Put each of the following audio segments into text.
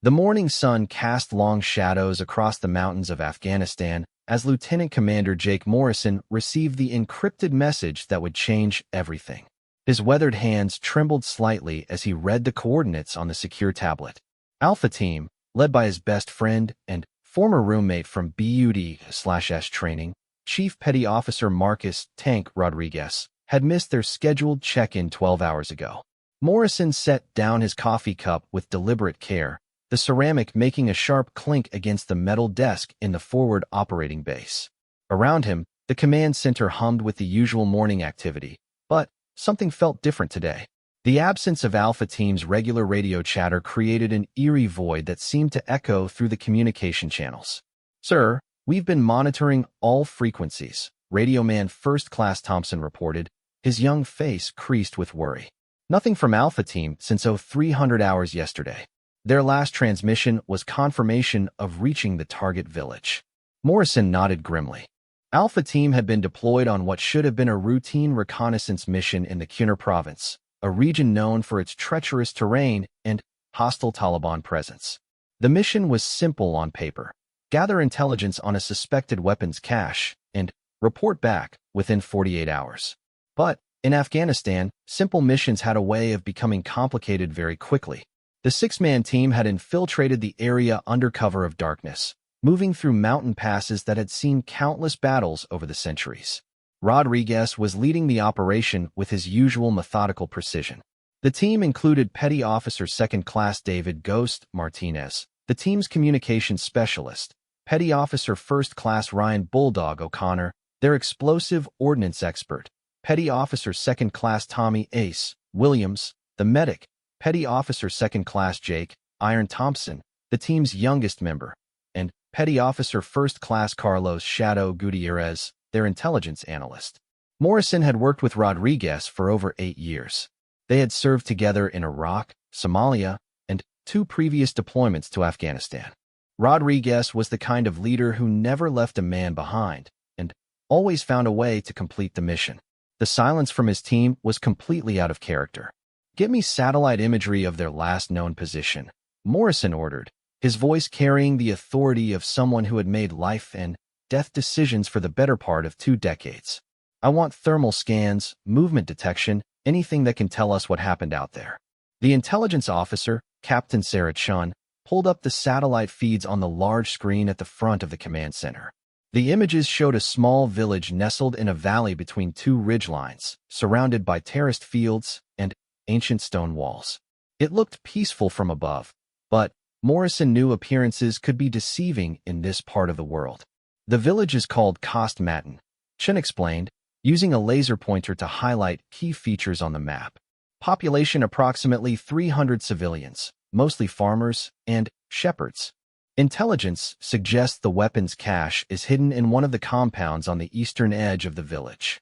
The morning sun cast long shadows across the mountains of Afghanistan as Lieutenant Commander Jake Morrison received the encrypted message that would change everything. His weathered hands trembled slightly as he read the coordinates on the secure tablet. Alpha Team, led by his best friend and former roommate from BUD/S training, Chief Petty Officer Marcus "Tank" Rodriguez, had missed their scheduled check-in 12 hours ago. Morrison set down his coffee cup with deliberate care, the ceramic making a sharp clink against the metal desk in the forward operating base. Around him, the command center hummed with the usual morning activity, but something felt different today. The absence of Alpha Team's regular radio chatter created an eerie void that seemed to echo through the communication channels. "Sir, we've been monitoring all frequencies," Radio Man First Class Thompson reported, his young face creased with worry. "Nothing from Alpha Team since 0300 hours yesterday. Their last transmission was confirmation of reaching the target village." Morrison nodded grimly. Alpha Team had been deployed on what should have been a routine reconnaissance mission in the Kunar province, a region known for its treacherous terrain and hostile Taliban presence. The mission was simple on paper: gather intelligence on a suspected weapons cache and report back within 48 hours. But in Afghanistan, simple missions had a way of becoming complicated very quickly. The six-man team had infiltrated the area under cover of darkness, moving through mountain passes that had seen countless battles over the centuries. Rodriguez was leading the operation with his usual methodical precision. The team included Petty Officer Second Class David "Ghost" Martinez, the team's communications specialist, Petty Officer First Class Ryan "Bulldog" O'Connor, their explosive ordnance expert, Petty Officer Second Class Tommy "Ace" Williams, the medic, Petty Officer Second Class Jake "Iron" Thompson, the team's youngest member, and Petty Officer First Class Carlos "Shadow" Gutierrez, their intelligence analyst. Morrison had worked with Rodriguez for over 8 years. They had served together in Iraq, Somalia, and 2 previous deployments to Afghanistan. Rodriguez was the kind of leader who never left a man behind and always found a way to complete the mission. The silence from his team was completely out of character. "Get me satellite imagery of their last known position," Morrison ordered, his voice carrying the authority of someone who had made life and death decisions for the better part of 2 decades. "I want thermal scans, movement detection, anything that can tell us what happened out there." The intelligence officer, Captain Sarah Chun, pulled up the satellite feeds on the large screen at the front of the command center. The images showed a small village nestled in a valley between 2 ridgelines, surrounded by terraced fields and ancient stone walls. It looked peaceful from above, but Morrison knew appearances could be deceiving in this part of the world. "The village is called Kost Matin," Chen explained, using a laser pointer to highlight key features on the map. Population approximately 300 civilians, mostly farmers and shepherds. Intelligence suggests the weapons cache is hidden in one of the compounds on the eastern edge of the village.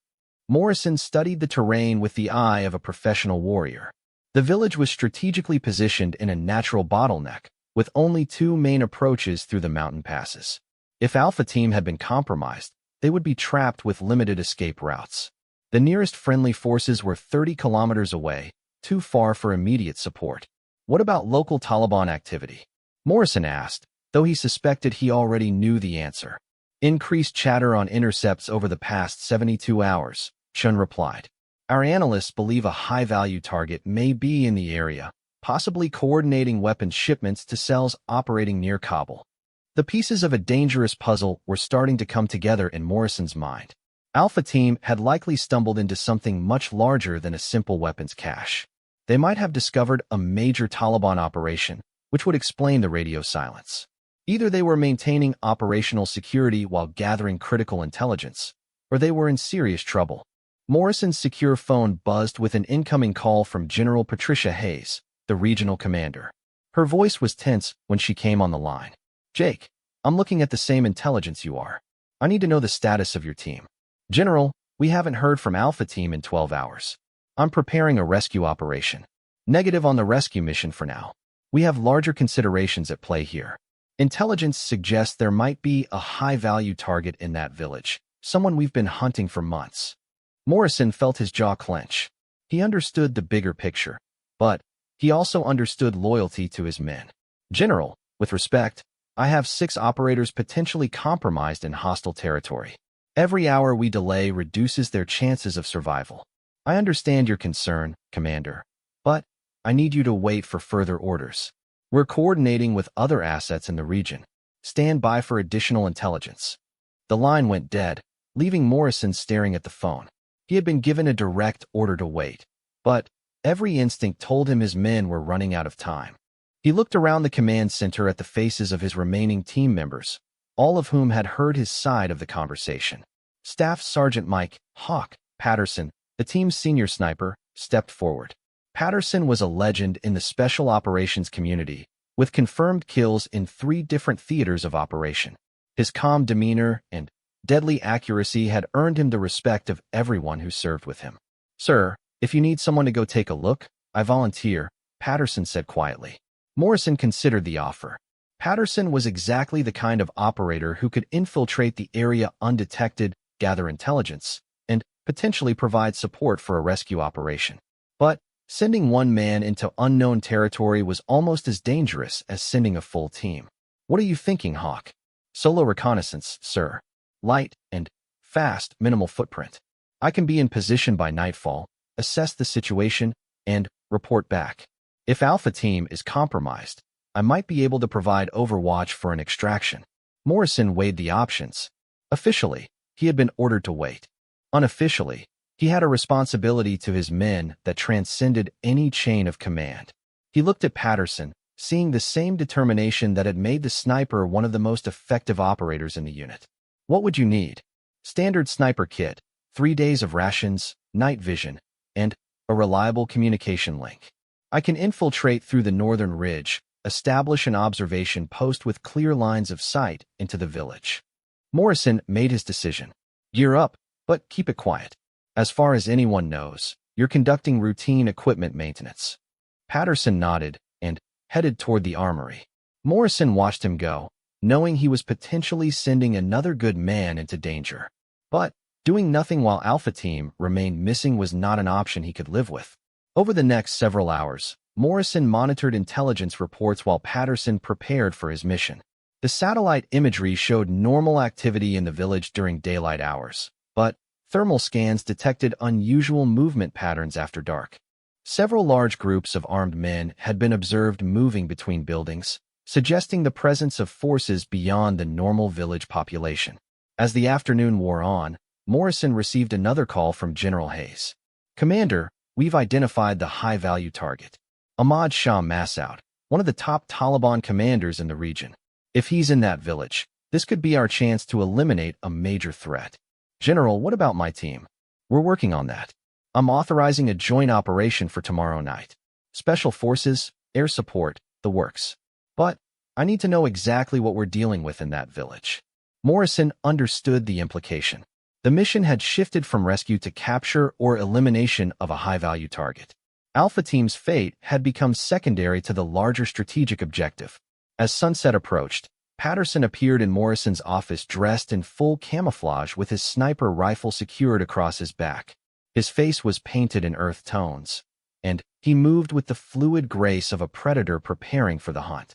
Morrison studied the terrain with the eye of a professional warrior. The village was strategically positioned in a natural bottleneck, with only 2 main approaches through the mountain passes. If Alpha Team had been compromised, they would be trapped with limited escape routes. The nearest friendly forces were 30 kilometers away, too far for immediate support. "What about local Taliban activity?" Morrison asked, though he suspected he already knew the answer. "Increased chatter on intercepts over the past 72 hours, Chun replied. "Our analysts believe a high-value target may be in the area, possibly coordinating weapons shipments to cells operating near Kabul." The pieces of a dangerous puzzle were starting to come together in Morrison's mind. Alpha Team had likely stumbled into something much larger than a simple weapons cache. They might have discovered a major Taliban operation, which would explain the radio silence. Either they were maintaining operational security while gathering critical intelligence, or they were in serious trouble. Morrison's secure phone buzzed with an incoming call from General Patricia Hayes, the regional commander. Her voice was tense when she came on the line. "Jake, I'm looking at the same intelligence you are. I need to know the status of your team." "General, we haven't heard from Alpha Team in 12 hours. I'm preparing a rescue operation." "Negative on the rescue mission for now. We have larger considerations at play here. Intelligence suggests there might be a high-value target in that village, someone we've been hunting for months." Morrison felt his jaw clench. He understood the bigger picture, but he also understood loyalty to his men. General, with respect, I have 6 operators potentially compromised in hostile territory. Every hour we delay reduces their chances of survival. I understand your concern, Commander, but I need you to wait for further orders. We're coordinating with other assets in the region. Stand by for additional intelligence. The line went dead, leaving Morrison staring at the phone. He had been given a direct order to wait, but every instinct told him his men were running out of time. He looked around the command center at the faces of his remaining team members, all of whom had heard his side of the conversation. Staff Sergeant Mike Hawk Patterson, the team's senior sniper, stepped forward. Patterson was a legend in the special operations community, with confirmed kills in 3 different theaters of operation. His calm demeanor and deadly accuracy had earned him the respect of everyone who served with him. Sir, if you need someone to go take a look, I volunteer, Patterson said quietly. Morrison considered the offer. Patterson was exactly the kind of operator who could infiltrate the area undetected, gather intelligence, and potentially provide support for a rescue operation. But sending one man into unknown territory was almost as dangerous as sending a full team. What are you thinking, Hawk? Solo reconnaissance, sir. Light and fast, minimal footprint. I can be in position by nightfall, assess the situation, and report back. If Alpha Team is compromised, I might be able to provide overwatch for an extraction. Morrison weighed the options. Officially, he had been ordered to wait. Unofficially, he had a responsibility to his men that transcended any chain of command. He looked at Patterson, seeing the same determination that had made the sniper one of the most effective operators in the unit. What would you need? Standard sniper kit, 3 days of rations, night vision, and a reliable communication link. I can infiltrate through the northern ridge, establish an observation post with clear lines of sight into the village. Morrison made his decision. Gear up, but keep it quiet. As far as anyone knows, you're conducting routine equipment maintenance. Patterson nodded and headed toward the armory. Morrison watched him go, knowing he was potentially sending another good man into danger. But doing nothing while Alpha Team remained missing was not an option he could live with. Over the next several hours, Morrison monitored intelligence reports while Patterson prepared for his mission. The satellite imagery showed normal activity in the village during daylight hours, but thermal scans detected unusual movement patterns after dark. Several large groups of armed men had been observed moving between buildings, suggesting the presence of forces beyond the normal village population. As the afternoon wore on, Morrison received another call from General Hayes. Commander, we've identified the high-value target. Ahmad Shah Massoud, one of the top Taliban commanders in the region. If he's in that village, this could be our chance to eliminate a major threat. General, what about my team? We're working on that. I'm authorizing a joint operation for tomorrow night. Special forces, air support, the works. But I need to know exactly what we're dealing with in that village. Morrison understood the implication. The mission had shifted from rescue to capture or elimination of a high-value target. Alpha Team's fate had become secondary to the larger strategic objective. As sunset approached, Patterson appeared in Morrison's office dressed in full camouflage with his sniper rifle secured across his back. His face was painted in earth tones, and he moved with the fluid grace of a predator preparing for the hunt.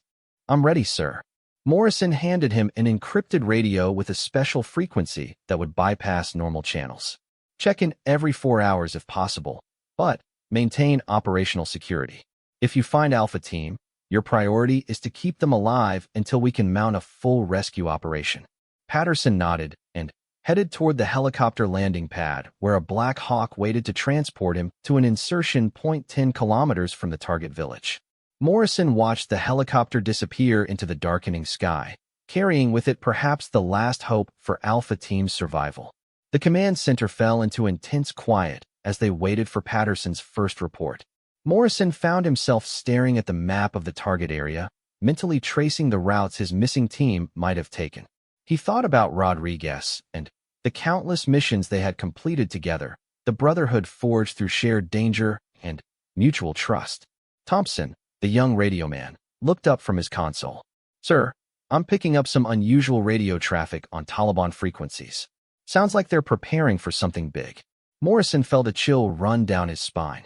I'm ready, sir. Morrison handed him an encrypted radio with a special frequency that would bypass normal channels. Check in every 4 hours if possible, but maintain operational security. If you find Alpha Team, your priority is to keep them alive until we can mount a full rescue operation. Patterson nodded and headed toward the helicopter landing pad where a Black Hawk waited to transport him to an insertion point 10 kilometers from the target village. Morrison watched the helicopter disappear into the darkening sky, carrying with it perhaps the last hope for Alpha Team's survival. The command center fell into intense quiet as they waited for Patterson's first report. Morrison found himself staring at the map of the target area, mentally tracing the routes his missing team might have taken. He thought about Rodriguez and the countless missions they had completed together, the brotherhood forged through shared danger and mutual trust. Thompson, the young radio man, looked up from his console. Sir, I'm picking up some unusual radio traffic on Taliban frequencies. Sounds like they're preparing for something big. Morrison felt a chill run down his spine.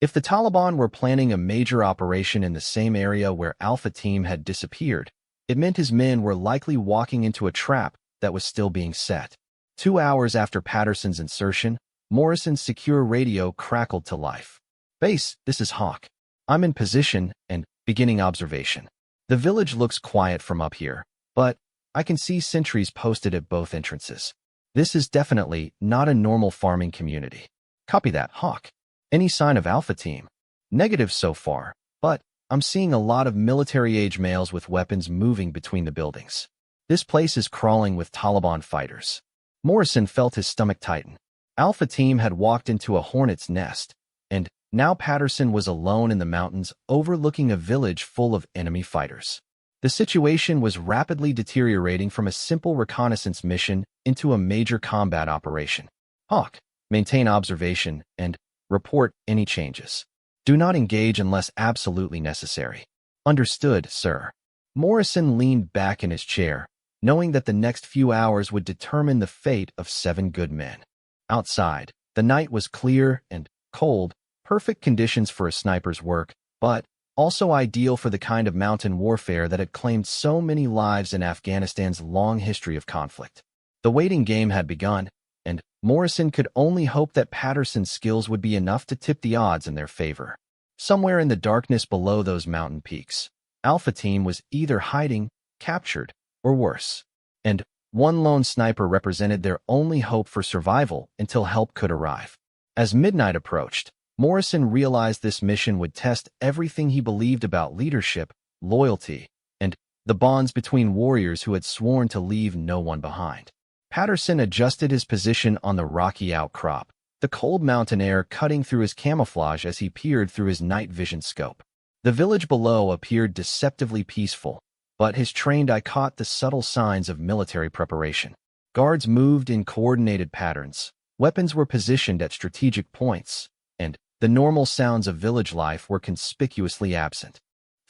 If the Taliban were planning a major operation in the same area where Alpha Team had disappeared, it meant his men were likely walking into a trap that was still being set. 2 hours after Patterson's insertion, Morrison's secure radio crackled to life. "Base, this is Hawk. I'm in position and beginning observation. The village looks quiet from up here, but I can see sentries posted at both entrances. This is definitely not a normal farming community." "Copy that, Hawk. Any sign of Alpha Team?" "Negative so far, but I'm seeing a lot of military-age males with weapons moving between the buildings. This place is crawling with Taliban fighters." Morrison felt his stomach tighten. Alpha Team had walked into a hornet's nest, and now Patterson was alone in the mountains overlooking a village full of enemy fighters. The situation was rapidly deteriorating from a simple reconnaissance mission into a major combat operation. "Hawk, maintain observation and report any changes. Do not engage unless absolutely necessary." "Understood, sir." Morrison leaned back in his chair, knowing that the next few hours would determine the fate of 7 good men. Outside, the night was clear and cold, perfect conditions for a sniper's work, but also ideal for the kind of mountain warfare that had claimed so many lives in Afghanistan's long history of conflict. The waiting game had begun, and Morrison could only hope that Patterson's skills would be enough to tip the odds in their favor. Somewhere in the darkness below those mountain peaks, Alpha Team was either hiding, captured, or worse. And one lone sniper represented their only hope for survival until help could arrive. As midnight approached, Morrison realized this mission would test everything he believed about leadership, loyalty, and the bonds between warriors who had sworn to leave no one behind. Patterson adjusted his position on the rocky outcrop, the cold mountain air cutting through his camouflage as he peered through his night vision scope. The village below appeared deceptively peaceful, but his trained eye caught the subtle signs of military preparation. Guards moved in coordinated patterns, weapons were positioned at strategic points, and the normal sounds of village life were conspicuously absent.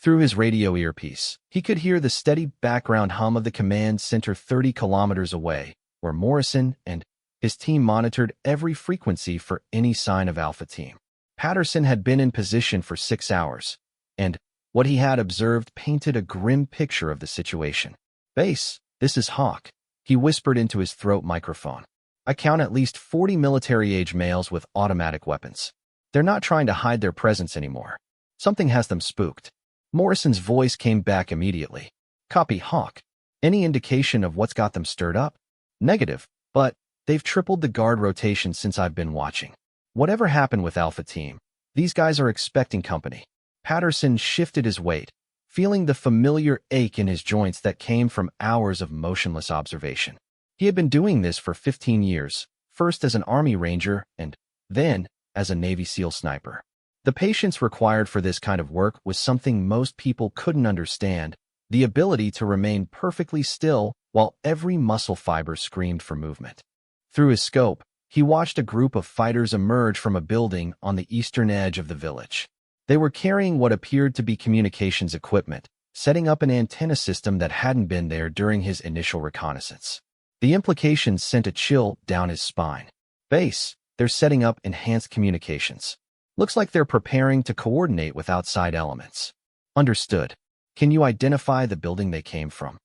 Through his radio earpiece, he could hear the steady background hum of the command center 30 kilometers away, where Morrison and his team monitored every frequency for any sign of Alpha Team. Patterson had been in position for 6 hours, and what he had observed painted a grim picture of the situation. "Base, this is Hawk," he whispered into his throat microphone. "I count at least 40 military-age males with automatic weapons. They're not trying to hide their presence anymore. Something has them spooked." Morrison's voice came back immediately. "Copy, Hawk. Any indication of what's got them stirred up?" "Negative, but they've tripled the guard rotation since I've been watching. Whatever happened with Alpha Team, these guys are expecting company." Patterson shifted his weight, feeling the familiar ache in his joints that came from hours of motionless observation. He had been doing this for 15 years, first as an Army Ranger and then as a Navy SEAL sniper. The patience required for this kind of work was something most people couldn't understand, the ability to remain perfectly still while every muscle fiber screamed for movement. Through his scope, he watched a group of fighters emerge from a building on the eastern edge of the village. They were carrying what appeared to be communications equipment, setting up an antenna system that hadn't been there during his initial reconnaissance. The implications sent a chill down his spine. "Base, they're setting up enhanced communications. Looks like they're preparing to coordinate with outside elements." "Understood. Can you identify the building they came from?"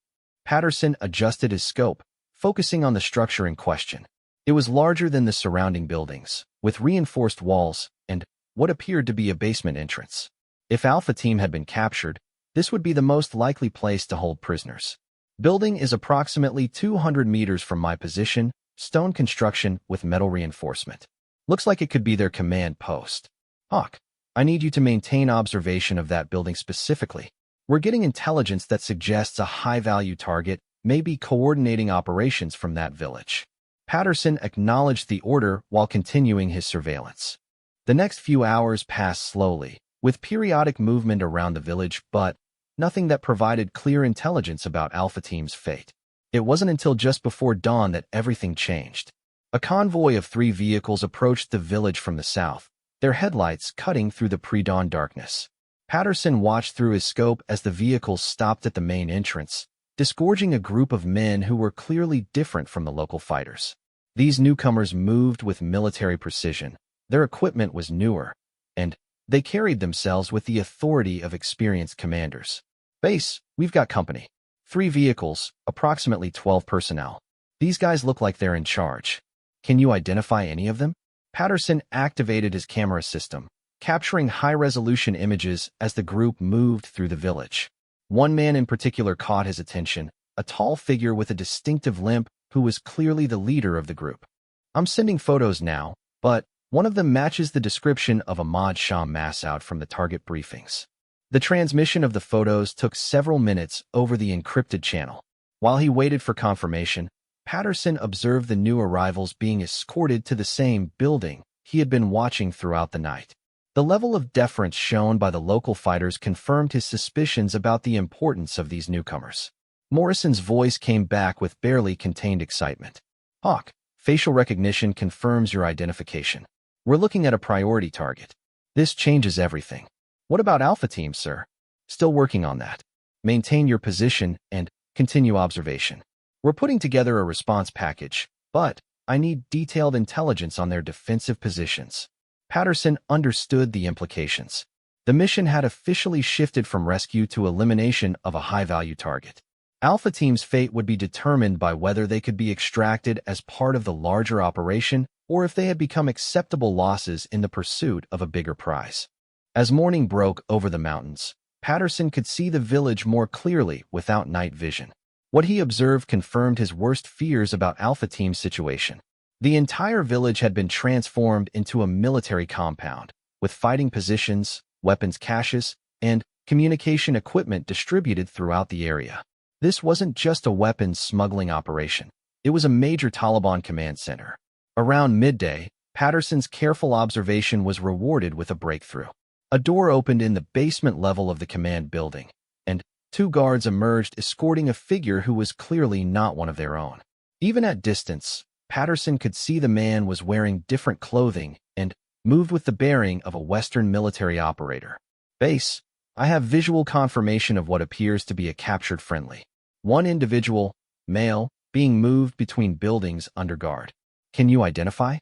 Patterson adjusted his scope, focusing on the structure in question. It was larger than the surrounding buildings, with reinforced walls and what appeared to be a basement entrance. If Alpha Team had been captured, this would be the most likely place to hold prisoners. "Building is approximately 200 meters from my position, stone construction with metal reinforcement. Looks like it could be their command post." "Hawk, I need you to maintain observation of that building specifically. We're getting intelligence that suggests a high-value target may be coordinating operations from that village." Patterson acknowledged the order while continuing his surveillance. The next few hours passed slowly, with periodic movement around the village, but nothing that provided clear intelligence about Alpha Team's fate. It wasn't until just before dawn that everything changed. A convoy of 3 vehicles approached the village from the south, their headlights cutting through the pre-dawn darkness. Patterson watched through his scope as the vehicles stopped at the main entrance, disgorging a group of men who were clearly different from the local fighters. These newcomers moved with military precision. Their equipment was newer, and They carried themselves with the authority of experienced commanders. Base, we've got company. 3 vehicles, approximately 12 personnel. These guys look like they're in charge. Can you identify any of them? Patterson activated his camera system, capturing high-resolution images as the group moved through the village. One man in particular caught his attention, a tall figure with a distinctive limp who was clearly the leader of the group. I'm sending photos now, but one of them matches the description of Ahmad Shah Massoud from the target briefings. The transmission of the photos took several minutes over the encrypted channel. While he waited for confirmation, Patterson observed the new arrivals being escorted to the same building he had been watching throughout the night. The level of deference shown by the local fighters confirmed his suspicions about the importance of these newcomers. Morrison's voice came back with barely contained excitement. Hawk, facial recognition confirms your identification. We're looking at a priority target. This changes everything. What about Alpha Team, sir? Still working on that. Maintain your position and continue observation. We're putting together a response package, but I need detailed intelligence on their defensive positions. Patterson understood the implications. The mission had officially shifted from rescue to elimination of a high-value target. Alpha Team's fate would be determined by whether they could be extracted as part of the larger operation or if they had become acceptable losses in the pursuit of a bigger prize. As morning broke over the mountains, Patterson could see the village more clearly without night vision. What he observed confirmed his worst fears about Alpha Team's situation. The entire village had been transformed into a military compound, with fighting positions, weapons caches, and communication equipment distributed throughout the area. This wasn't just a weapons smuggling operation. It was a major Taliban command center. Around midday, Patterson's careful observation was rewarded with a breakthrough. A door opened in the basement level of the command building, and 2 guards emerged escorting a figure who was clearly not one of their own. Even at distance, Patterson could see the man was wearing different clothing and moved with the bearing of a Western military operator. Base, I have visual confirmation of what appears to be a captured friendly. One individual, male, being moved between buildings under guard. Can you identify?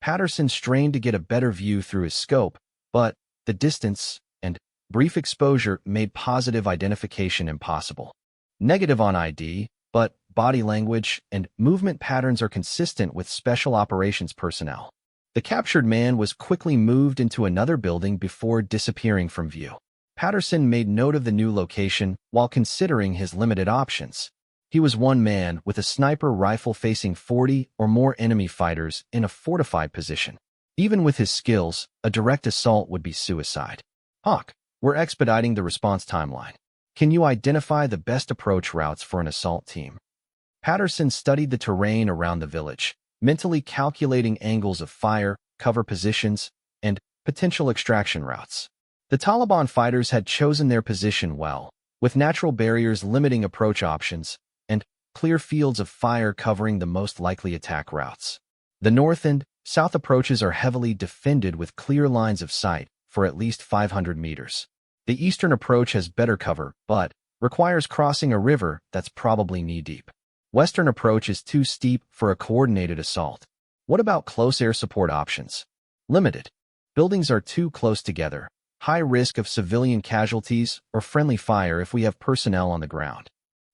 Patterson strained to get a better view through his scope, but the distance and brief exposure made positive identification impossible. Negative on ID, but body language and movement patterns are consistent with special operations personnel. The captured man was quickly moved into another building before disappearing from view. Patterson made note of the new location while considering his limited options. He was one man with a sniper rifle facing 40 or more enemy fighters in a fortified position. Even with his skills, a direct assault would be suicide. Hawk, we're expediting the response timeline. Can you identify the best approach routes for an assault team? Patterson studied the terrain around the village, mentally calculating angles of fire, cover positions, and potential extraction routes. The Taliban fighters had chosen their position well, with natural barriers limiting approach options and clear fields of fire covering the most likely attack routes. The north and south approaches are heavily defended with clear lines of sight for at least 500 meters. The eastern approach has better cover, but requires crossing a river that's probably knee-deep. Western approach is too steep for a coordinated assault. What about close air support options? Limited. Buildings are too close together. High risk of civilian casualties or friendly fire if we have personnel on the ground.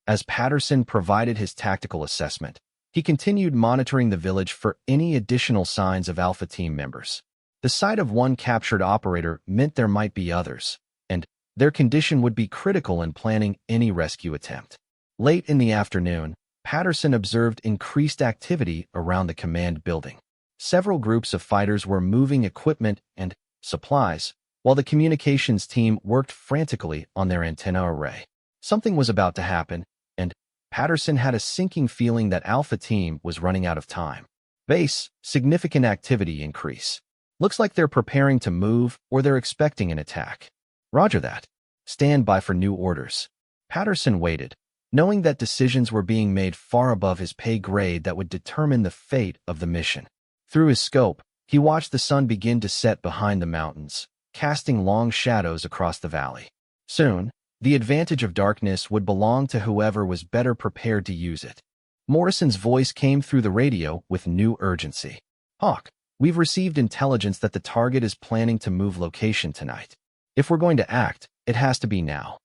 As Patterson provided his tactical assessment, he continued monitoring the village for any additional signs of Alpha Team members. The sight of one captured operator meant there might be others, and their condition would be critical in planning any rescue attempt. Late in the afternoon, Patterson observed increased activity around the command building. Several groups of fighters were moving equipment and supplies, while the communications team worked frantically on their antenna array. Something was about to happen, and Patterson had a sinking feeling that Alpha Team was running out of time. Base, significant activity increase. Looks like they're preparing to move or they're expecting an attack. Roger that. Stand by for new orders. Patterson waited, knowing that decisions were being made far above his pay grade that would determine the fate of the mission. Through his scope, he watched the sun begin to set behind the mountains, casting long shadows across the valley. Soon, the advantage of darkness would belong to whoever was better prepared to use it. Morrison's voice came through the radio with new urgency. Hawk, We've received intelligence that the target is planning to move location tonight. If we're going to act, it has to be now.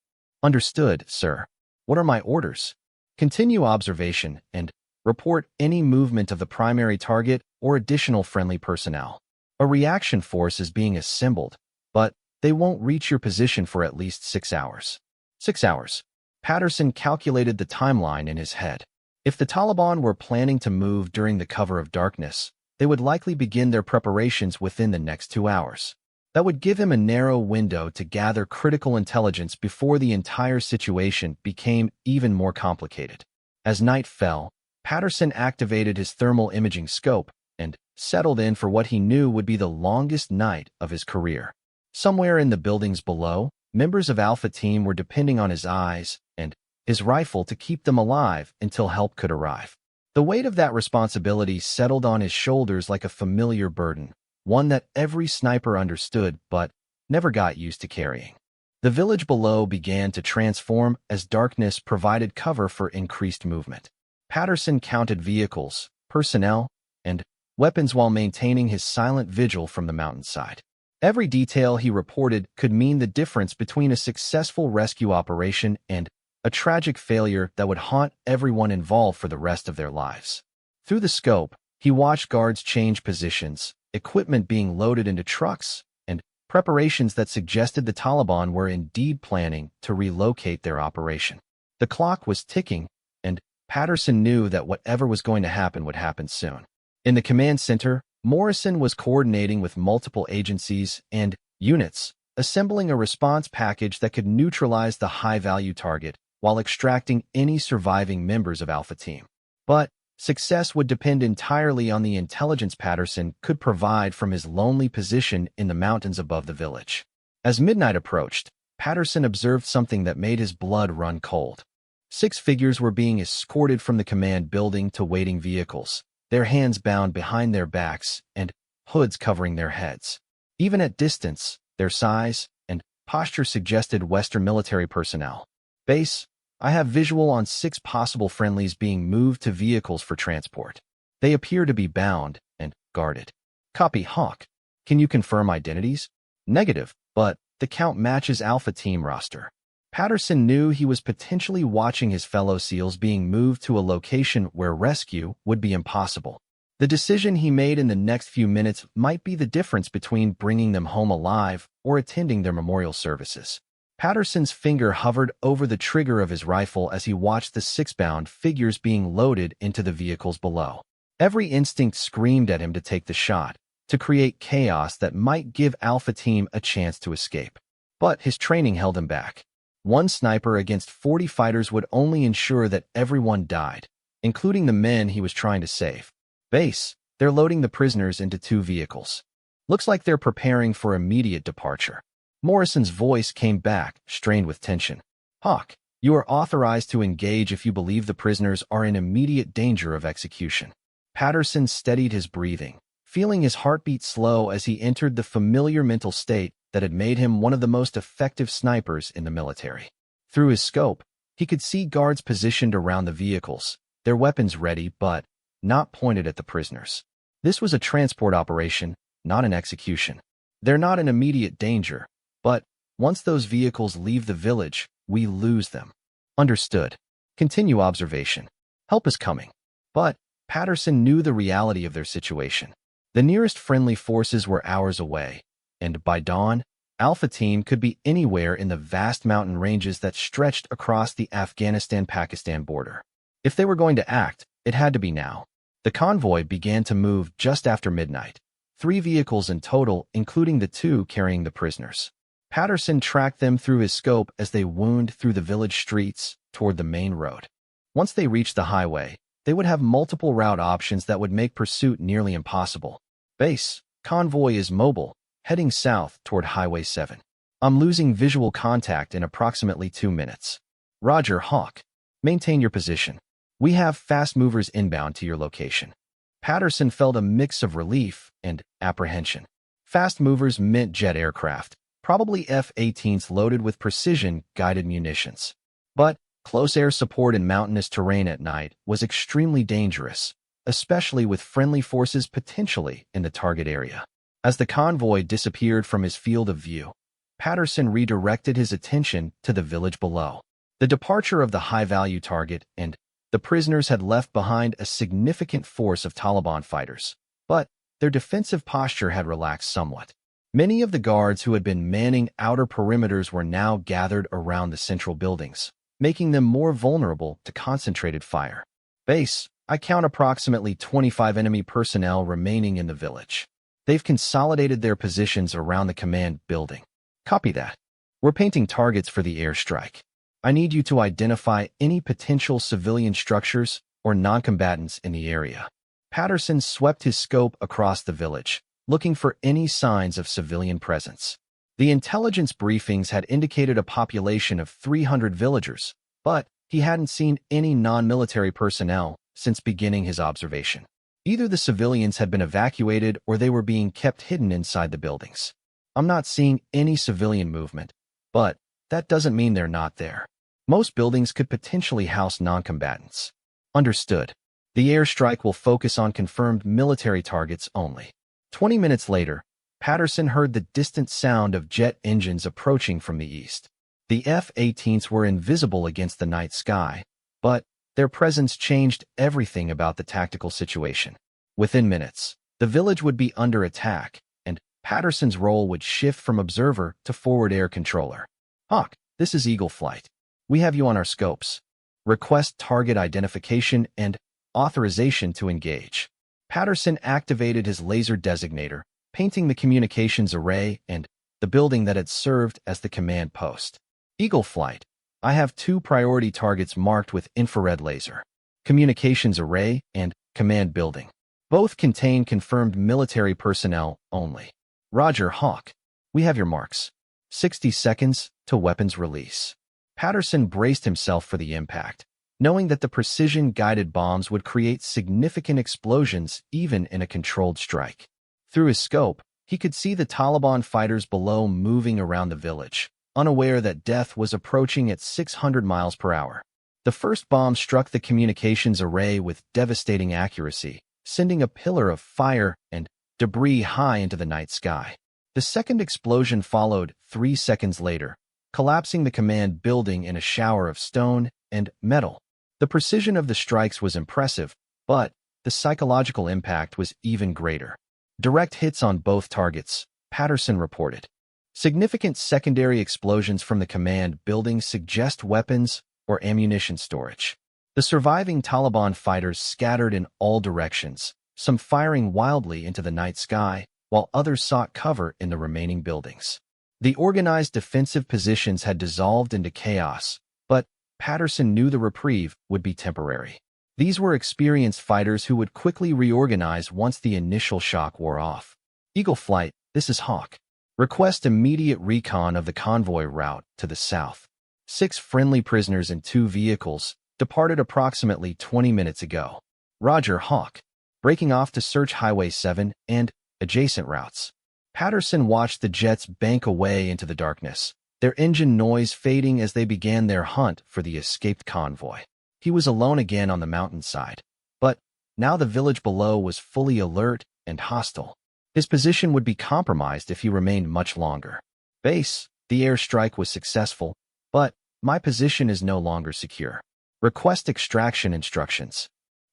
Understood, sir. What are my orders? Continue observation and report any movement of the primary target or additional friendly personnel. A reaction force is being assembled, but they won't reach your position for at least 6 hours. 6 hours. Patterson calculated the timeline in his head. If the Taliban were planning to move during the cover of darkness, they would likely begin their preparations within the next 2 hours. That would give him a narrow window to gather critical intelligence before the entire situation became even more complicated. As night fell, Patterson activated his thermal imaging scope and settled in for what he knew would be the longest night of his career. Somewhere in the buildings below, members of Alpha Team were depending on his eyes and his rifle to keep them alive until help could arrive. The weight of that responsibility settled on his shoulders like a familiar burden, one that every sniper understood but never got used to carrying. The village below began to transform as darkness provided cover for increased movement. Patterson counted vehicles, personnel, and weapons while maintaining his silent vigil from the mountainside. Every detail he reported could mean the difference between a successful rescue operation and a tragic failure that would haunt everyone involved for the rest of their lives. Through the scope, he watched guards change positions, equipment being loaded into trucks, and preparations that suggested the Taliban were indeed planning to relocate their operation. The clock was ticking, and Patterson knew that whatever was going to happen would happen soon. In the command center, Morrison was coordinating with multiple agencies and units, assembling a response package that could neutralize the high-value target while extracting any surviving members of Alpha Team. But success would depend entirely on the intelligence Patterson could provide from his lonely position in the mountains above the village. As midnight approached, Patterson observed something that made his blood run cold. 6 figures were being escorted from the command building to waiting vehicles, their hands bound behind their backs and hoods covering their heads. Even at distance, their size and posture suggested Western military personnel. Base, I have visual on 6 possible friendlies being moved to vehicles for transport. They appear to be bound and guarded. Copy, Hawk. Can you confirm identities? Negative, but the count matches Alpha Team roster. Patterson knew he was potentially watching his fellow SEALs being moved to a location where rescue would be impossible. The decision he made in the next few minutes might be the difference between bringing them home alive or attending their memorial services. Patterson's finger hovered over the trigger of his rifle as he watched the 6 bound figures being loaded into the vehicles below. Every instinct screamed at him to take the shot, to create chaos that might give Alpha Team a chance to escape. But his training held him back. One sniper against 40 fighters would only ensure that everyone died, including the men he was trying to save. Base, they're loading the prisoners into 2 vehicles. Looks like they're preparing for immediate departure. Morrison's voice came back, strained with tension. Hawk, you are authorized to engage if you believe the prisoners are in immediate danger of execution. Patterson steadied his breathing, feeling his heartbeat slow as he entered the familiar mental state that had made him one of the most effective snipers in the military. Through his scope, he could see guards positioned around the vehicles, their weapons ready but not pointed at the prisoners. This was a transport operation, not an execution. They're not in immediate danger, but once those vehicles leave the village, we lose them. Understood. Continue observation. Help is coming. But Patterson knew the reality of their situation. The nearest friendly forces were hours away, and by dawn, Alpha Team could be anywhere in the vast mountain ranges that stretched across the Afghanistan-Pakistan border. If they were going to act, it had to be now. The convoy began to move just after midnight, 3 vehicles in total, including the 2 carrying the prisoners. Patterson tracked them through his scope as they wound through the village streets toward the main road. Once they reached the highway, they would have multiple route options that would make pursuit nearly impossible. Base, convoy is mobile, heading south toward Highway 7. I'm losing visual contact in approximately 2 minutes. Roger, Hawk. Maintain your position. We have fast movers inbound to your location. Patterson felt a mix of relief and apprehension. Fast movers meant jet aircraft, probably F-18s loaded with precision-guided munitions. But close air support in mountainous terrain at night was extremely dangerous, especially with friendly forces potentially in the target area. As the convoy disappeared from his field of view, Patterson redirected his attention to the village below. The departure of the high-value target and the prisoners had left behind a significant force of Taliban fighters, but their defensive posture had relaxed somewhat. Many of the guards who had been manning outer perimeters were now gathered around the central buildings, making them more vulnerable to concentrated fire. Base, I count approximately 25 enemy personnel remaining in the village. They've consolidated their positions around the command building. Copy that. We're painting targets for the airstrike. I need you to identify any potential civilian structures or non-combatants in the area. Patterson swept his scope across the village, looking for any signs of civilian presence. The intelligence briefings had indicated a population of 300 villagers, but he hadn't seen any non-military personnel since beginning his observation. Either the civilians had been evacuated or they were being kept hidden inside the buildings. I'm not seeing any civilian movement, but that doesn't mean they're not there. Most buildings could potentially house non-combatants. Understood. The airstrike will focus on confirmed military targets only. 20 minutes later, Patterson heard the distant sound of jet engines approaching from the east. The F-18s were invisible against the night sky, but their presence changed everything about the tactical situation. Within minutes, the village would be under attack, and Patterson's role would shift from observer to forward air controller. Hawk, this is Eagle Flight. We have you on our scopes. Request target identification and authorization to engage. Patterson activated his laser designator, painting the communications array and the building that had served as the command post. Eagle Flight, I have 2 priority targets marked with infrared laser. Communications array and command building. Both contain confirmed military personnel only. Roger, Hawk. We have your marks. 60 seconds to weapons release. Patterson braced himself for the impact, knowing that the precision-guided bombs would create significant explosions even in a controlled strike. Through his scope, he could see the Taliban fighters below moving around the village, unaware that death was approaching at 600 miles per hour. The first bomb struck the communications array with devastating accuracy, sending a pillar of fire and debris high into the night sky. The second explosion followed 3 seconds later, collapsing the command building in a shower of stone and metal. The precision of the strikes was impressive, but the psychological impact was even greater. Direct hits on both targets, Patterson reported. Significant secondary explosions from the command building suggest weapons or ammunition storage. The surviving Taliban fighters scattered in all directions, some firing wildly into the night sky, while others sought cover in the remaining buildings. The organized defensive positions had dissolved into chaos, but Patterson knew the reprieve would be temporary. These were experienced fighters who would quickly reorganize once the initial shock wore off. Eagle Flight, this is Hawk. Request immediate recon of the convoy route to the south. 6 friendly prisoners in 2 vehicles departed approximately 20 minutes ago. Roger, Hawk. Breaking off to search Highway 7 and adjacent routes. Patterson watched the jets bank away into the darkness, their engine noise fading as they began their hunt for the escaped convoy. He was alone again on the mountainside, but now the village below was fully alert and hostile. His position would be compromised if he remained much longer. Base, the airstrike was successful, but my position is no longer secure. Request extraction instructions.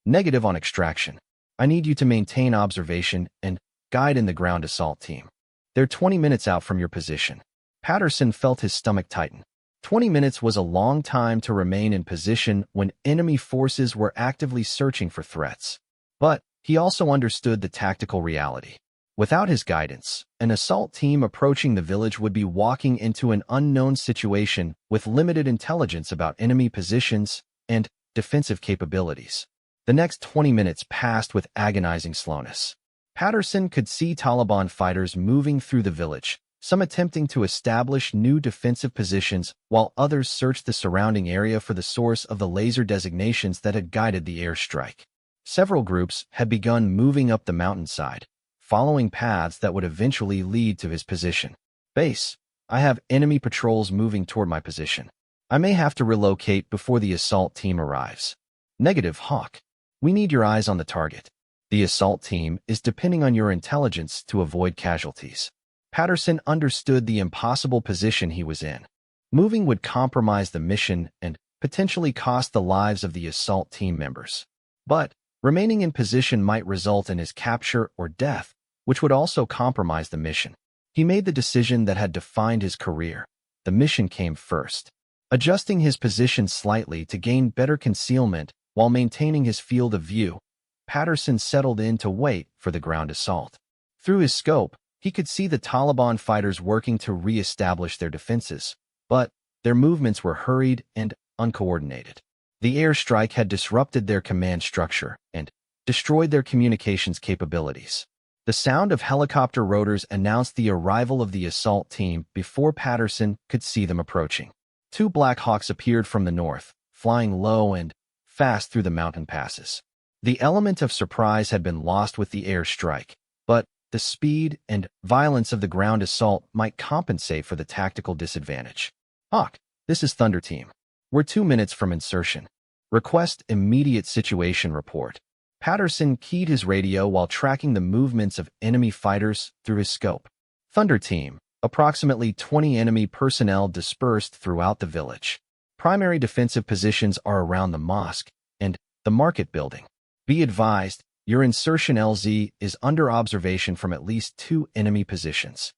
Negative on extraction. I need you to maintain observation and guide in the ground assault team. They're 20 minutes out from your position. Patterson felt his stomach tighten. 20 minutes was a long time to remain in position when enemy forces were actively searching for threats. But he also understood the tactical reality. Without his guidance, an assault team approaching the village would be walking into an unknown situation with limited intelligence about enemy positions and defensive capabilities. The next 20 minutes passed with agonizing slowness. Patterson could see Taliban fighters moving through the village, some attempting to establish new defensive positions while others searched the surrounding area for the source of the laser designations that had guided the airstrike. Several groups had begun moving up the mountainside, following paths that would eventually lead to his position. Base, I have enemy patrols moving toward my position. I may have to relocate before the assault team arrives. Negative, Hawk. We need your eyes on the target. The assault team is depending on your intelligence to avoid casualties. Patterson understood the impossible position he was in. Moving would compromise the mission and potentially cost the lives of the assault team members. But remaining in position might result in his capture or death, which would also compromise the mission. He made the decision that had defined his career. The mission came first. Adjusting his position slightly to gain better concealment while maintaining his field of view, Patterson settled in to wait for the ground assault. Through his scope, he could see the Taliban fighters working to re-establish their defenses, but their movements were hurried and uncoordinated. The airstrike had disrupted their command structure and destroyed their communications capabilities. The sound of helicopter rotors announced the arrival of the assault team before Patterson could see them approaching. Two Black Hawks appeared from the north, flying low and fast through the mountain passes. The element of surprise had been lost with the airstrike, but the speed and violence of the ground assault might compensate for the tactical disadvantage. Hawk, this is Thunder Team. We're 2 minutes from insertion. Request immediate situation report. Patterson keyed his radio while tracking the movements of enemy fighters through his scope. Thunder Team, approximately 20 enemy personnel dispersed throughout the village. Primary defensive positions are around the mosque and the market building. Be advised, your insertion LZ is under observation from at least 2 enemy positions.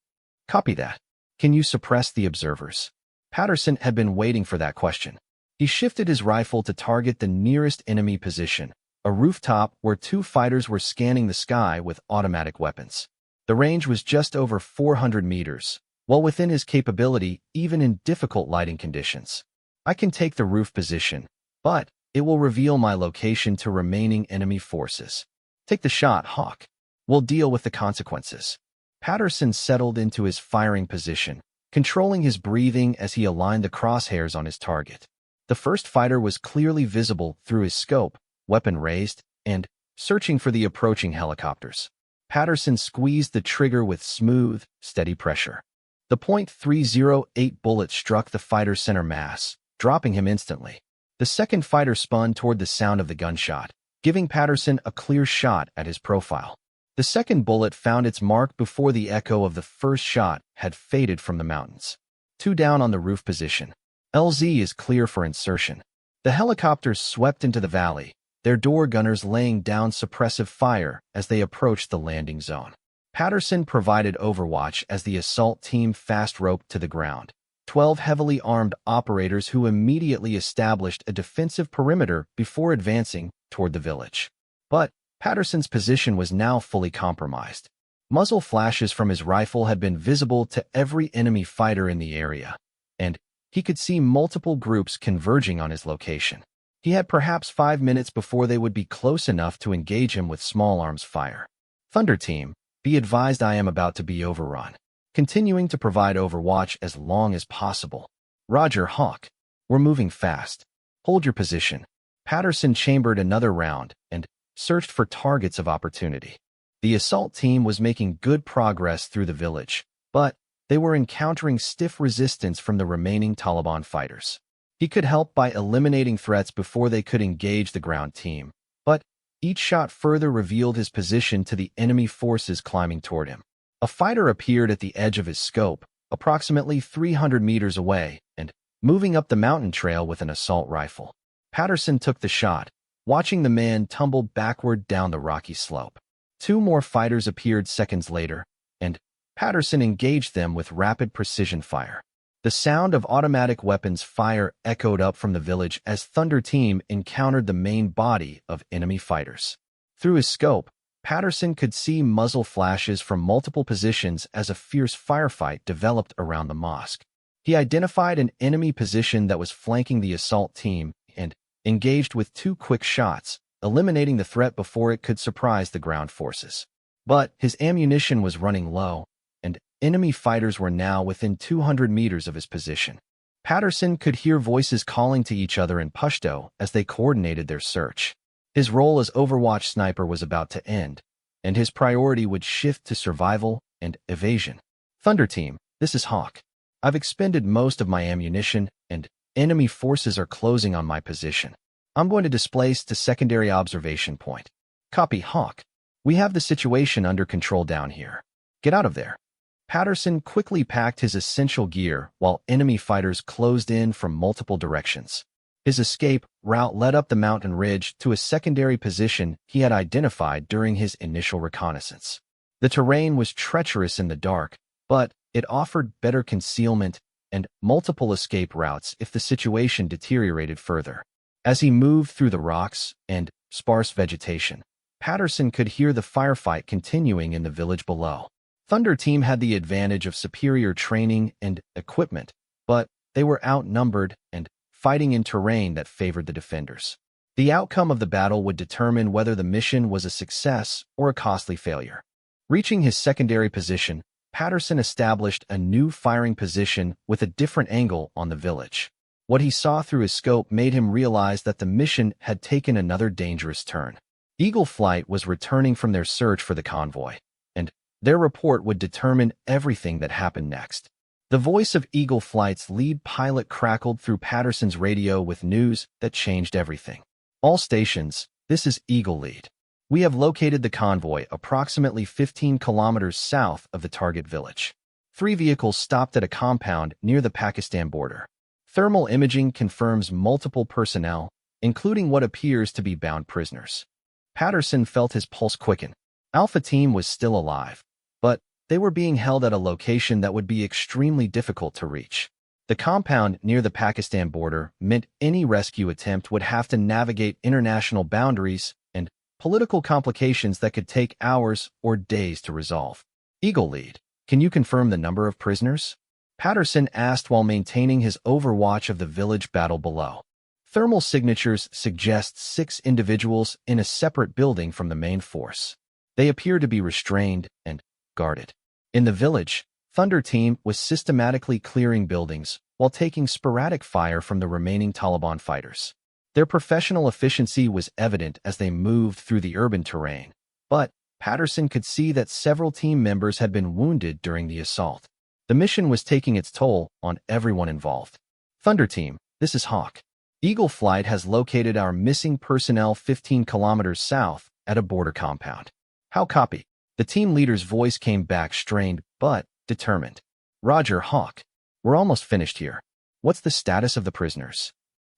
Copy that. Can you suppress the observers? Patterson had been waiting for that question. He shifted his rifle to target the nearest enemy position, a rooftop where 2 fighters were scanning the sky with automatic weapons. The range was just over 400 meters, well within his capability even in difficult lighting conditions. I can take the roof position, but it will reveal my location to remaining enemy forces. Take the shot, Hawk. We'll deal with the consequences. Patterson settled into his firing position, controlling his breathing as he aligned the crosshairs on his target. The first fighter was clearly visible through his scope, weapon raised, and searching for the approaching helicopters. Patterson squeezed the trigger with smooth, steady pressure. The .308 bullet struck the fighter's center mass, dropping him instantly. The second fighter spun toward the sound of the gunshot, giving Patterson a clear shot at his profile. The second bullet found its mark before the echo of the first shot had faded from the mountains. 2 down on the roof position. LZ is clear for insertion. The helicopters swept into the valley, their door gunners laying down suppressive fire as they approached the landing zone. Patterson provided overwatch as the assault team fast-roped to the ground. 12 heavily armed operators who immediately established a defensive perimeter before advancing toward the village. But Patterson's position was now fully compromised. Muzzle flashes from his rifle had been visible to every enemy fighter in the area, and he could see multiple groups converging on his location. He had perhaps 5 minutes before they would be close enough to engage him with small arms fire. Thunder Team, be advised I am about to be overrun. Continuing to provide overwatch as long as possible. Roger, Hawk. We're moving fast. Hold your position. Patterson chambered another round and searched for targets of opportunity. The assault team was making good progress through the village, but they were encountering stiff resistance from the remaining Taliban fighters. He could help by eliminating threats before they could engage the ground team, but each shot further revealed his position to the enemy forces climbing toward him. A fighter appeared at the edge of his scope, approximately 300 meters away, and moving up the mountain trail with an assault rifle. Patterson took the shot, watching the man tumble backward down the rocky slope. 2 more fighters appeared seconds later, and Patterson engaged them with rapid precision fire. The sound of automatic weapons fire echoed up from the village as Thunder Team encountered the main body of enemy fighters. Through his scope, Patterson could see muzzle flashes from multiple positions as a fierce firefight developed around the mosque. He identified an enemy position that was flanking the assault team and engaged with 2 quick shots, eliminating the threat before it could surprise the ground forces. But his ammunition was running low, and enemy fighters were now within 200 meters of his position. Patterson could hear voices calling to each other in Pashto as they coordinated their search. His role as Overwatch sniper was about to end, and his priority would shift to survival and evasion. Thunder Team, this is Hawk. I've expended most of my ammunition, and enemy forces are closing on my position. I'm going to displace to secondary observation point. Copy, Hawk. We have the situation under control down here. Get out of there. Patterson quickly packed his essential gear while enemy fighters closed in from multiple directions. His escape route led up the mountain ridge to a secondary position he had identified during his initial reconnaissance. The terrain was treacherous in the dark, but it offered better concealment and multiple escape routes if the situation deteriorated further. As he moved through the rocks and sparse vegetation, Patterson could hear the firefight continuing in the village below. Thunder Team had the advantage of superior training and equipment, but they were outnumbered and fighting in terrain that favored the defenders. The outcome of the battle would determine whether the mission was a success or a costly failure. Reaching his secondary position, Patterson established a new firing position with a different angle on the village. What he saw through his scope made him realize that the mission had taken another dangerous turn. Eagle Flight was returning from their search for the convoy, and their report would determine everything that happened next. The voice of Eagle Flight's lead pilot crackled through Patterson's radio with news that changed everything. All stations, this is Eagle Lead. We have located the convoy approximately 15 kilometers south of the target village. 3 vehicles stopped at a compound near the Pakistan border. Thermal imaging confirms multiple personnel, including what appears to be bound prisoners. Patterson felt his pulse quicken. Alpha Team was still alive, but they were being held at a location that would be extremely difficult to reach. The compound near the Pakistan border meant any rescue attempt would have to navigate international boundaries and political complications that could take hours or days to resolve. Eagle Lead, can you confirm the number of prisoners? Patterson asked while maintaining his overwatch of the village battle below. Thermal signatures suggest 6 individuals in a separate building from the main force. They appear to be restrained and guarded. In the village, Thunder Team was systematically clearing buildings while taking sporadic fire from the remaining Taliban fighters. Their professional efficiency was evident as they moved through the urban terrain, but Patterson could see that several team members had been wounded during the assault. The mission was taking its toll on everyone involved. Thunder Team, this is Hawk. Eagle Flight has located our missing personnel 15 kilometers south at a border compound. How copy? The team leader's voice came back strained but determined. Roger, Hawk. We're almost finished here. What's the status of the prisoners?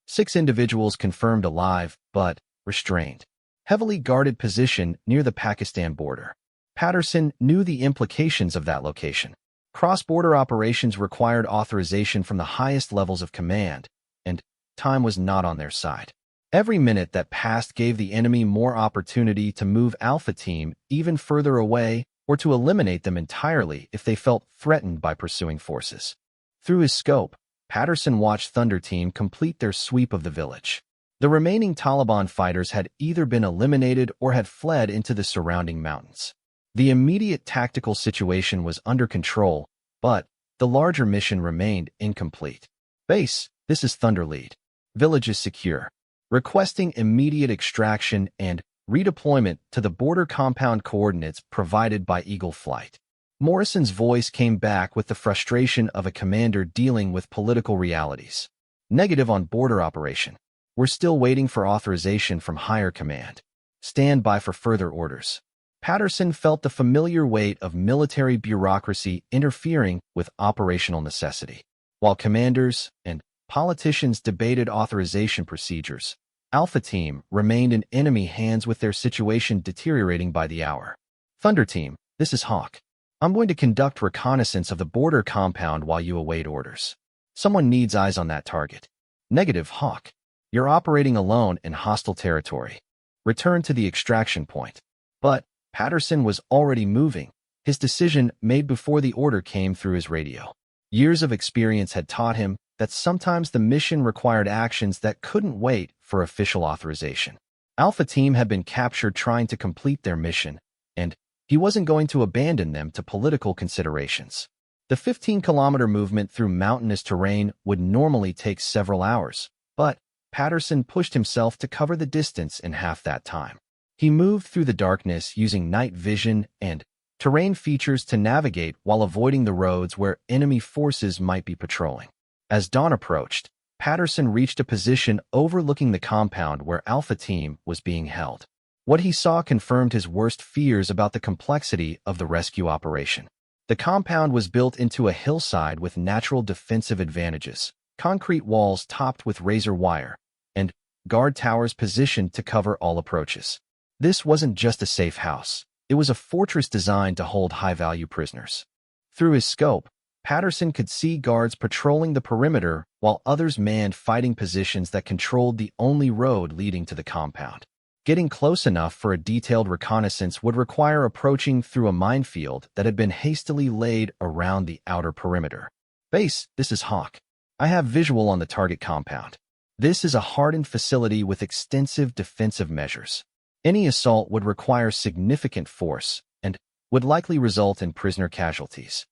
6 individuals confirmed alive but restrained. Heavily guarded position near the Pakistan border. Patterson knew the implications of that location. Cross-border operations required authorization from the highest levels of command, and time was not on their side. Every minute that passed gave the enemy more opportunity to move Alpha Team even further away or to eliminate them entirely if they felt threatened by pursuing forces. Through his scope, Patterson watched Thunder Team complete their sweep of the village. The remaining Taliban fighters had either been eliminated or had fled into the surrounding mountains. The immediate tactical situation was under control, but the larger mission remained incomplete. Base, this is Thunder Lead. Village is secure. Requesting immediate extraction and redeployment to the border compound coordinates provided by Eagle Flight. Morrison's voice came back with the frustration of a commander dealing with political realities. Negative on border operation. We're still waiting for authorization from higher command. Stand by for further orders. Patterson felt the familiar weight of military bureaucracy interfering with operational necessity. While commanders and politicians debated authorization procedures, Alpha Team remained in enemy hands with their situation deteriorating by the hour. Thunder Team, this is Hawk. I'm going to conduct reconnaissance of the border compound while you await orders. Someone needs eyes on that target. Negative, Hawk. You're operating alone in hostile territory. Return to the extraction point. But Patterson was already moving, his decision made before the order came through his radio. Years of experience had taught him that sometimes the mission required actions that couldn't wait for official authorization. Alpha Team had been captured trying to complete their mission, and he wasn't going to abandon them to political considerations. The 15-kilometer movement through mountainous terrain would normally take several hours, but Patterson pushed himself to cover the distance in half that time. He moved through the darkness using night vision and terrain features to navigate while avoiding the roads where enemy forces might be patrolling. As dawn approached, Patterson reached a position overlooking the compound where Alpha Team was being held. What he saw confirmed his worst fears about the complexity of the rescue operation. The compound was built into a hillside with natural defensive advantages, concrete walls topped with razor wire, and guard towers positioned to cover all approaches. This wasn't just a safe house. It was a fortress designed to hold high-value prisoners. Through his scope, Patterson could see guards patrolling the perimeter while others manned fighting positions that controlled the only road leading to the compound. Getting close enough for a detailed reconnaissance would require approaching through a minefield that had been hastily laid around the outer perimeter. Base, this is Hawk. I have visual on the target compound. This is a hardened facility with extensive defensive measures. Any assault would require significant force and would likely result in prisoner casualties.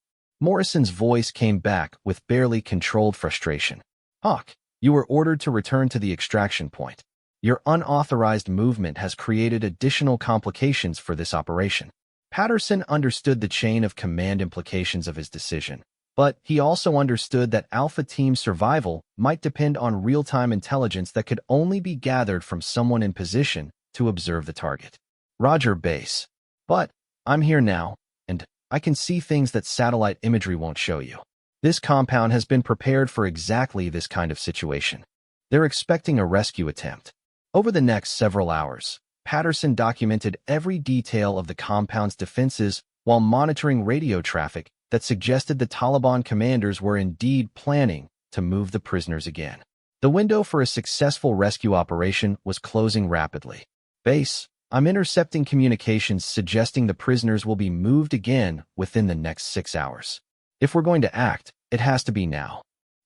Morrison's voice came back with barely controlled frustration. Hawk, you were ordered to return to the extraction point. Your unauthorized movement has created additional complications for this operation. Patterson understood the chain of command implications of his decision, but he also understood that Alpha Team's survival might depend on real-time intelligence that could only be gathered from someone in position to observe the target. Roger, Base. But I'm here now, and I can see things that satellite imagery won't show you. This compound has been prepared for exactly this kind of situation. They're expecting a rescue attempt. Over the next several hours, Patterson documented every detail of the compound's defenses while monitoring radio traffic that suggested the Taliban commanders were indeed planning to move the prisoners again. The window for a successful rescue operation was closing rapidly. Base, I'm intercepting communications suggesting the prisoners will be moved again within the next 6 hours. If we're going to act, it has to be now.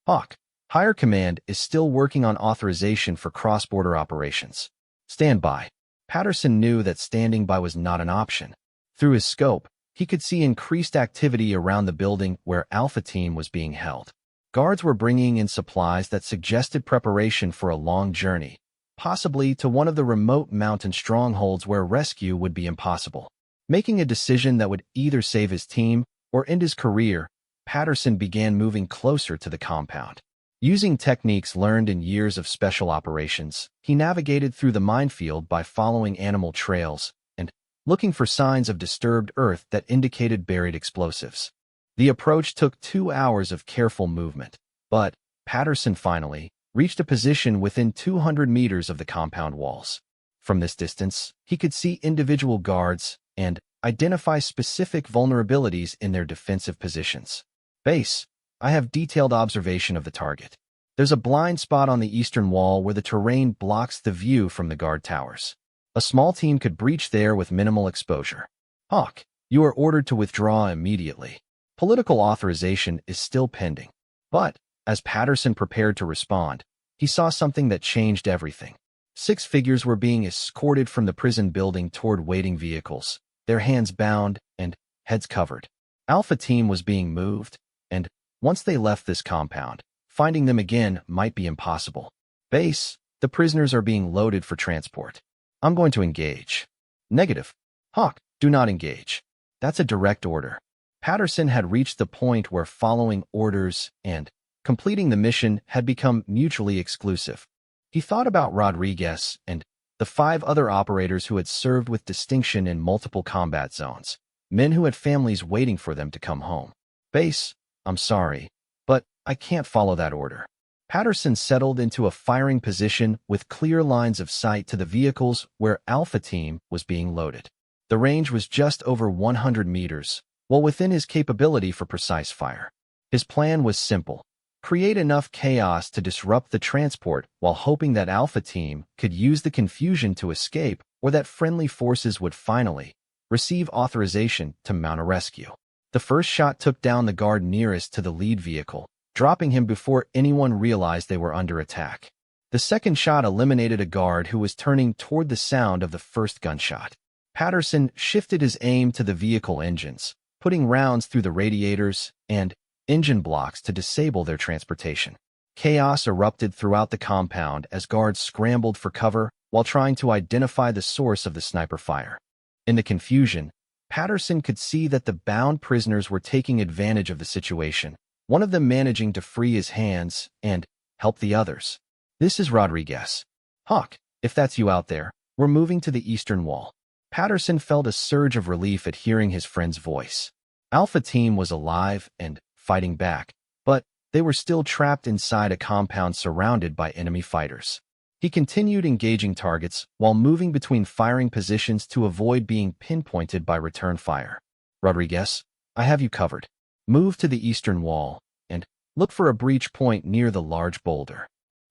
Hawk, Higher Command is still working on authorization for cross-border operations. Stand by. Patterson knew that standing by was not an option. Through his scope, he could see increased activity around the building where Alpha Team was being held. Guards were bringing in supplies that suggested preparation for a long journey, possibly to one of the remote mountain strongholds where rescue would be impossible. Making a decision that would either save his team or end his career, Patterson began moving closer to the compound. Using techniques learned in years of special operations, he navigated through the minefield by following animal trails and looking for signs of disturbed earth that indicated buried explosives. The approach took 2 hours of careful movement, but Patterson finally reached a position within 200 meters of the compound walls. From this distance, he could see individual guards and identify specific vulnerabilities in their defensive positions. Base, I have detailed observation of the target. There's a blind spot on the eastern wall where the terrain blocks the view from the guard towers. A small team could breach there with minimal exposure. Hawk, you are ordered to withdraw immediately. Political authorization is still pending. But, as Patterson prepared to respond, he saw something that changed everything. 6 figures were being escorted from the prison building toward waiting vehicles, their hands bound and heads covered. Alpha Team was being moved, and once they left this compound, finding them again might be impossible. Base, the prisoners are being loaded for transport. I'm going to engage. Negative. Hawk, do not engage. That's a direct order. Patterson had reached the point where following orders and completing the mission had become mutually exclusive. He thought about Rodriguez and the 5 other operators who had served with distinction in multiple combat zones, men who had families waiting for them to come home. Base, I'm sorry, but I can't follow that order. Patterson settled into a firing position with clear lines of sight to the vehicles where Alpha Team was being loaded. The range was just over 100 meters, well within his capability for precise fire. His plan was simple: create enough chaos to disrupt the transport while hoping that Alpha Team could use the confusion to escape or that friendly forces would finally receive authorization to mount a rescue. The first shot took down the guard nearest to the lead vehicle, dropping him before anyone realized they were under attack. The second shot eliminated a guard who was turning toward the sound of the first gunshot. Patterson shifted his aim to the vehicle engines, putting rounds through the radiators and engine blocks to disable their transportation. Chaos erupted throughout the compound as guards scrambled for cover while trying to identify the source of the sniper fire. In the confusion, Patterson could see that the bound prisoners were taking advantage of the situation, one of them managing to free his hands and help the others. This is Rodriguez. Hawk, if that's you out there, we're moving to the eastern wall. Patterson felt a surge of relief at hearing his friend's voice. Alpha Team was alive and fighting back, but they were still trapped inside a compound surrounded by enemy fighters. He continued engaging targets while moving between firing positions to avoid being pinpointed by return fire. Rodriguez, I have you covered. Move to the eastern wall and look for a breach point near the large boulder.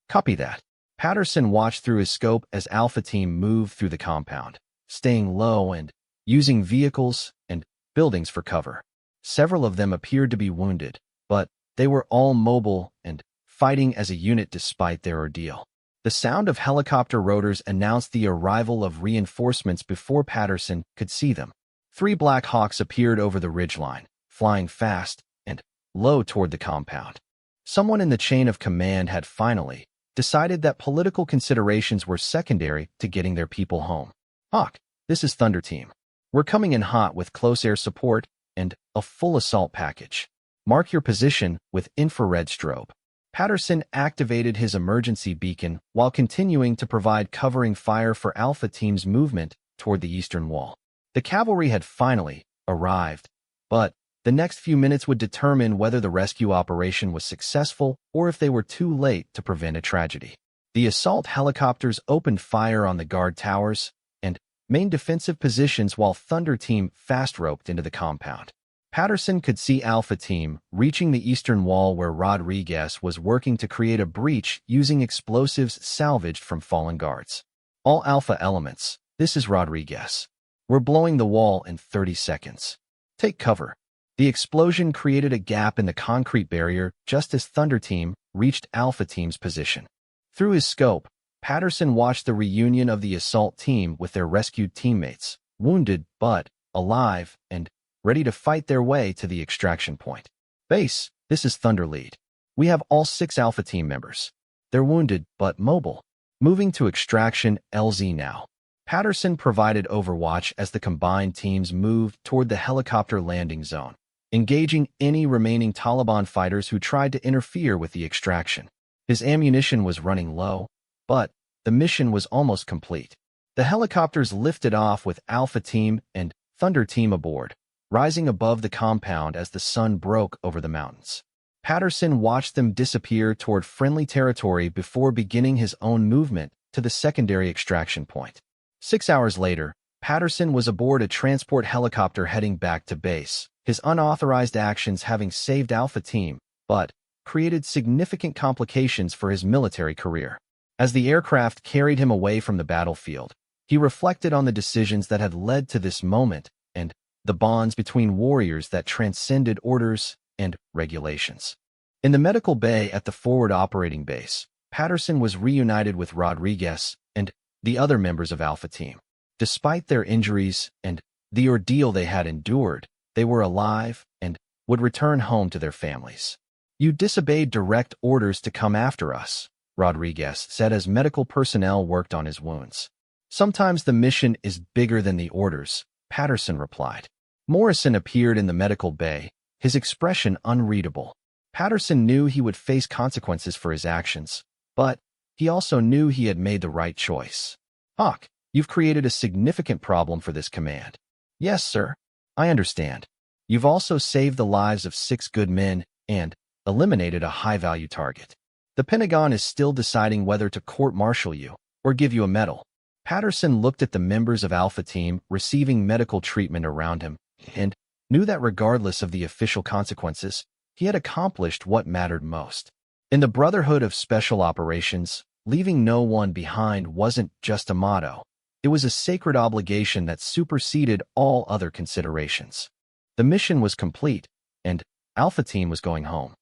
Copy that. Patterson watched through his scope as Alpha Team moved through the compound, staying low and using vehicles and buildings for cover. Several of them appeared to be wounded, but they were all mobile and fighting as a unit despite their ordeal. The sound of helicopter rotors announced the arrival of reinforcements before Patterson could see them. 3 Black Hawks appeared over the ridgeline, flying fast and low toward the compound. Someone in the chain of command had finally decided that political considerations were secondary to getting their people home. Hawk, this is Thunder Team. We're coming in hot with close air support and a full assault package. Mark your position with infrared strobe. Patterson activated his emergency beacon while continuing to provide covering fire for Alpha Team's movement toward the eastern wall. The cavalry had finally arrived, but the next few minutes would determine whether the rescue operation was successful or if they were too late to prevent a tragedy. The assault helicopters opened fire on the guard towers and main defensive positions while Thunder Team fast-roped into the compound. Patterson could see Alpha Team reaching the eastern wall where Rodriguez was working to create a breach using explosives salvaged from fallen guards. All Alpha elements, this is Rodriguez. We're blowing the wall in 30 seconds. Take cover. The explosion created a gap in the concrete barrier just as Thunder Team reached Alpha Team's position. Through his scope, Patterson watched the reunion of the assault team with their rescued teammates, wounded but alive and ready to fight their way to the extraction point. Base, this is Thunder Lead. We have all 6 Alpha Team members. They're wounded but mobile. Moving to extraction LZ now. Patterson provided overwatch as the combined teams moved toward the helicopter landing zone, engaging any remaining Taliban fighters who tried to interfere with the extraction. His ammunition was running low, but the mission was almost complete. The helicopters lifted off with Alpha Team and Thunder Team aboard, rising above the compound as the sun broke over the mountains. Patterson watched them disappear toward friendly territory before beginning his own movement to the secondary extraction point. 6 hours later, Patterson was aboard a transport helicopter heading back to base, his unauthorized actions having saved Alpha Team, but created significant complications for his military career. As the aircraft carried him away from the battlefield, he reflected on the decisions that had led to this moment and the bonds between warriors that transcended orders and regulations. In the medical bay at the forward operating base, Patterson was reunited with Rodriguez and the other members of Alpha Team. Despite their injuries and the ordeal they had endured, they were alive and would return home to their families. You disobeyed direct orders to come after us, Rodriguez said as medical personnel worked on his wounds. Sometimes the mission is bigger than the orders, Patterson replied. Morrison appeared in the medical bay, his expression unreadable. Patterson knew he would face consequences for his actions, but he also knew he had made the right choice. Hawk, you've created a significant problem for this command. Yes, sir. I understand. You've also saved the lives of 6 good men and eliminated a high-value target. The Pentagon is still deciding whether to court-martial you or give you a medal. Patterson looked at the members of Alpha Team receiving medical treatment around him and knew that regardless of the official consequences, he had accomplished what mattered most. In the Brotherhood of Special Operations, leaving no one behind wasn't just a motto. It was a sacred obligation that superseded all other considerations. The mission was complete, and Alpha Team was going home.